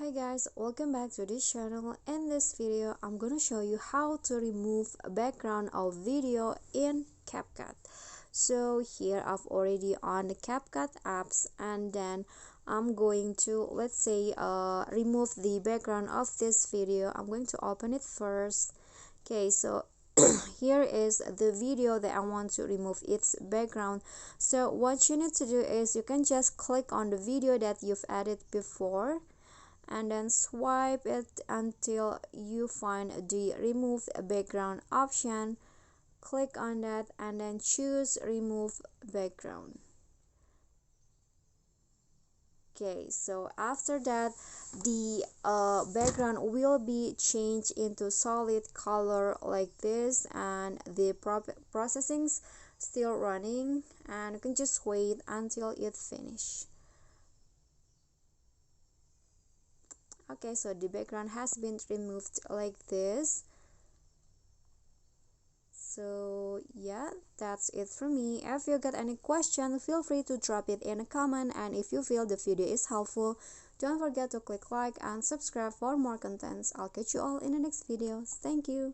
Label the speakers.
Speaker 1: Hi guys, welcome back to this channel. In this video I'm gonna show you how to remove a background of video in Capcut. So here I've already on the Capcut apps, and then I'm going to, let's say, remove the background of this video. I'm going to open it first. Okay, so here is the video that I want to remove its background. So what you need to do is you can just click on the video that you've added before, and then swipe it until you find the remove background option. Click on that and then choose remove background. Okay, so after that the background will be changed into solid color like this, and the processing's still running, and you can just wait until it finish. Okay, so the background has been removed like this. So yeah, that's it from me. If you got any question, feel free to drop it in a comment, and if you feel the video is helpful, don't forget to click like and subscribe for more contents. I'll catch you all in the next videos. Thank you.